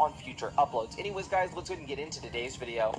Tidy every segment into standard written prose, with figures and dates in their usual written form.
on future uploads. Anyways guys, let's go ahead and get into today's video.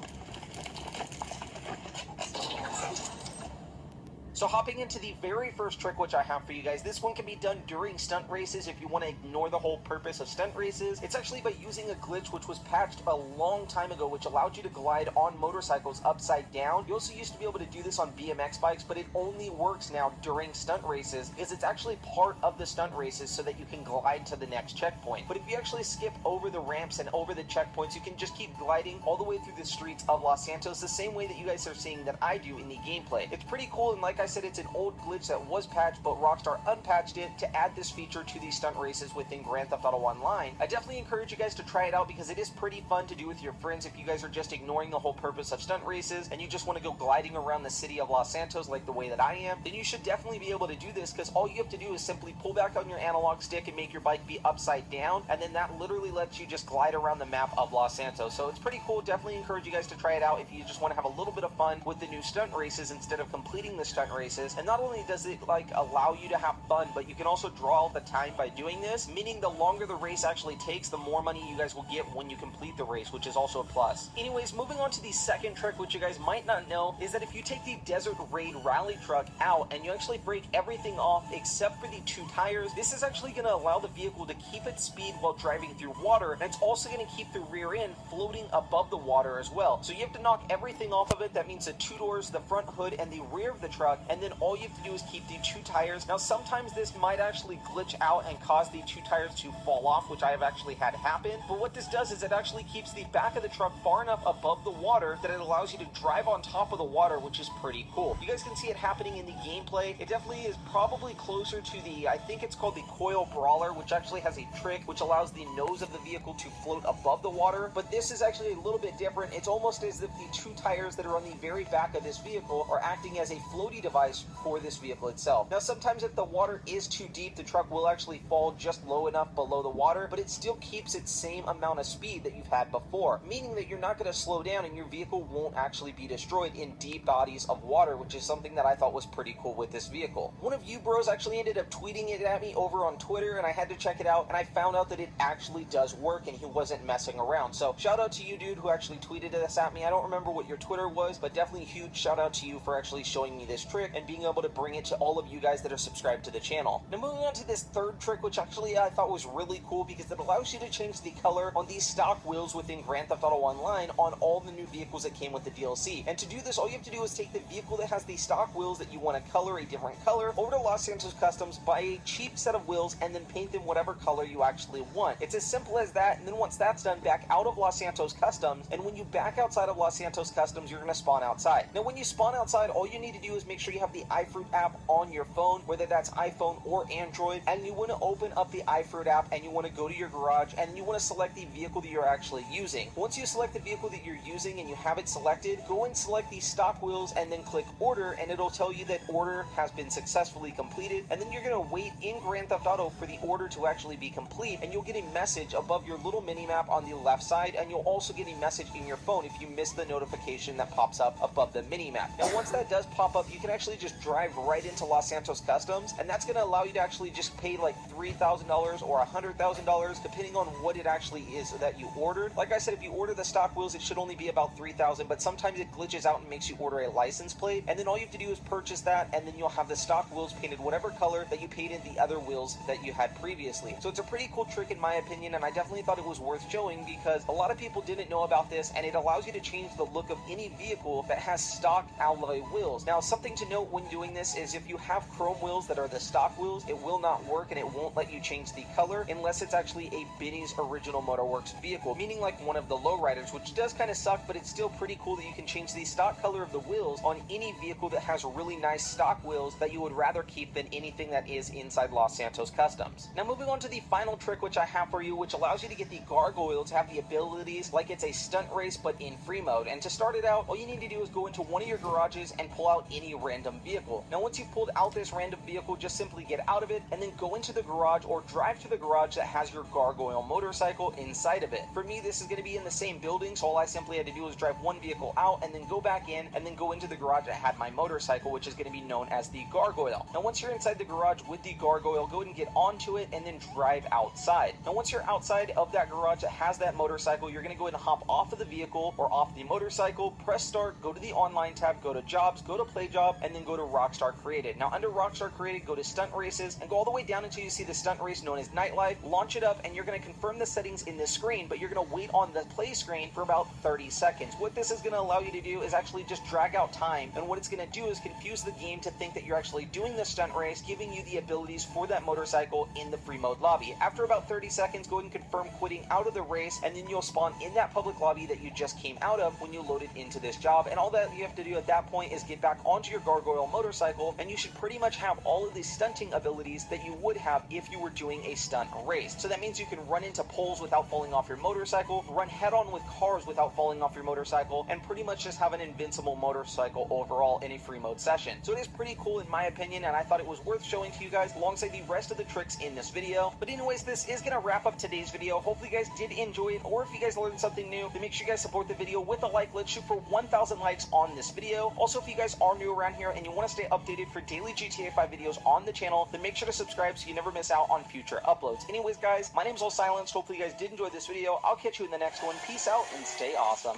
So hopping into the very first trick which I have for you guys, this one can be done during stunt races if you want to ignore the whole purpose of stunt races. It's actually by using a glitch which was patched a long time ago, which allowed you to glide on motorcycles upside down. You also used to be able to do this on BMX bikes, but it only works now during stunt races because it's actually part of the stunt races so that you can glide to the next checkpoint. But if you actually skip over the ramps and over the checkpoints, you can just keep gliding all the way through the streets of Los Santos the same way that you guys are seeing that I do in the gameplay. It's pretty cool, and like I said, it's an old glitch that was patched, but Rockstar unpatched it to add this feature to these stunt races within Grand Theft Auto Online. I definitely encourage you guys to try it out because it is pretty fun to do with your friends if you guys are just ignoring the whole purpose of stunt races and you just want to go gliding around the city of Los Santos like the way that I am. Then you should definitely be able to do this because all you have to do is simply pull back on your analog stick and make your bike be upside down, and then that literally lets you just glide around the map of Los Santos. So it's pretty cool. Definitely encourage you guys to try it out if you just want to have a little bit of fun with the new stunt races instead of completing the stunt races. And not only does it allow you to have fun, but you can also draw out the time by doing this, meaning the longer the race actually takes, the more money you guys will get when you complete the race, which is also a plus. Anyways, moving on to the second trick, which you guys might not know, is that if you take the Desert Raid rally truck out and you actually break everything off except for the two tires, this is actually going to allow the vehicle to keep its speed while driving through water, and it's also going to keep the rear end floating above the water as well. So you have to knock everything off of it. That means the two doors, the front hood, and the rear of the truck, and then all you have to do is keep the two tires. Now sometimes this might actually glitch out and cause the two tires to fall off, which I have actually had happen, but what this does is it actually keeps the back of the truck far enough above the water that it allows you to drive on top of the water, which is pretty cool. You guys can see it happening in the gameplay. It definitely is probably closer to the, I think it's called the Coil Brawler, which actually has a trick which allows the nose of the vehicle to float above the water, but this is actually a little bit different. It's almost as if the two tires that are on the very back of this vehicle are acting as a floaty device for this vehicle itself. Now sometimes if the water is too deep, the truck will actually fall just low enough below the water, but it still keeps its same amount of speed that you've had before, meaning that you're not going to slow down and your vehicle won't actually be destroyed in deep bodies of water, which is something that I thought was pretty cool with this vehicle. One of you bros actually ended up tweeting it at me over on Twitter, and I had to check it out, and I found out that it actually does work and he wasn't messing around. So shout out to you, dude, who actually tweeted this at me. I don't remember what your Twitter was, but definitely a huge shout out to you for actually showing me this trick and being able to bring it to all of you guys that are subscribed to the channel. Now moving on to this third trick, which actually I thought was really cool because it allows you to change the color on these stock wheels within Grand Theft Auto Online on all the new vehicles that came with the DLC. And to do this, all you have to do is take the vehicle that has the stock wheels that you want to color a different color over to Los Santos Customs, buy a cheap set of wheels, and then paint them whatever color you actually want. It's as simple as that, and then once that's done, back out of Los Santos Customs, and when you back outside of Los Santos Customs, you're going to spawn outside. Now when you spawn outside, all you need to do is make sure you have the iFruit app on your phone, whether that's iPhone or Android, and you want to open up the iFruit app and you want to go to your garage and you want to select the vehicle that you're actually using. Once you select the vehicle that you're using and you have it selected, go and select the stock wheels and then click order, and it'll tell you that order has been successfully completed, and then you're going to wait in Grand Theft Auto for the order to actually be complete, and you'll get a message above your little mini map on the left side, and you'll also get a message in your phone if you miss the notification that pops up above the mini map. Now once that does pop up, you can actually just drive right into Los Santos Customs, and that's going to allow you to actually just pay like $3,000 or $100,000 depending on what it actually is that you ordered. Like I said, if you order the stock wheels, it should only be about $3,000, but sometimes it glitches out and makes you order a license plate, and then all you have to do is purchase that, and then you'll have the stock wheels painted whatever color that you painted the other wheels that you had previously. So it's a pretty cool trick in my opinion, and I definitely thought it was worth showing because a lot of people didn't know about this, and it allows you to change the look of any vehicle that has stock alloy wheels. Now something to note when doing this is if you have chrome wheels that are the stock wheels, it will not work and it won't let you change the color unless it's actually a Benny's Original Motorworks vehicle, meaning like one of the lowriders, which does kind of suck, but it's still pretty cool that you can change the stock color of the wheels on any vehicle that has really nice stock wheels that you would rather keep than anything that is inside Los Santos Customs. Now moving on to the final trick which I have for you, which allows you to get the gargoyle to have the abilities like it's a stunt race but in free mode. And to start it out, all you need to do is go into one of your garages and pull out any random vehicle. Now once you've pulled out this random vehicle, just just simply get out of it and then go into the garage or drive to the garage that has your Gargoyle motorcycle inside of it. For me, this is going to be in the same building, so all I simply had to do was drive one vehicle out and then go back in and then go into the garage that had my motorcycle, which is going to be known as the Gargoyle. Now, once you're inside the garage with the Gargoyle, go ahead and get onto it and then drive outside. Now, once you're outside of that garage that has that motorcycle, you're going to go ahead and hop off of the vehicle or off the motorcycle, press start, go to the online tab, go to jobs, go to play job, and then go to Rockstar Created. Now, under Rockstar Created, go to stunt races and go all the way down until you see the stunt race known as Nightlife. Launch it up and you're going to confirm the settings in this screen, but you're going to wait on the play screen for about 30 seconds. What this is going to allow you to do is actually just drag out time, and what it's going to do is confuse the game to think that you're actually doing the stunt race, giving you the abilities for that motorcycle in the free mode lobby. After about 30 seconds, go ahead and confirm quitting out of the race, and then you'll spawn in that public lobby that you just came out of when you loaded into this job. And all that you have to do at that point is get back onto your Gargoyle motorcycle, and you should pretty much have all of the stunting abilities that you would have if you were doing a stunt race. So that means you can run into poles without falling off your motorcycle, run head-on with cars without falling off your motorcycle, and pretty much just have an invincible motorcycle overall in a free mode session. So it is pretty cool in my opinion, and I thought it was worth showing to you guys alongside the rest of the tricks in this video. But anyways, this is going to wrap up today's video. Hopefully you guys did enjoy it, or if you guys learned something new, then make sure you guys support the video with a like. Let's shoot for 1,000 likes on this video. Also, if you guys are new around here and you want to stay updated for daily GTA 5 videos on the channel, then make sure to subscribe so you never miss out on future uploads. Anyways, guys, my name's All Silence. Hopefully you guys did enjoy this video. I'll catch you in the next one. Peace out and stay awesome.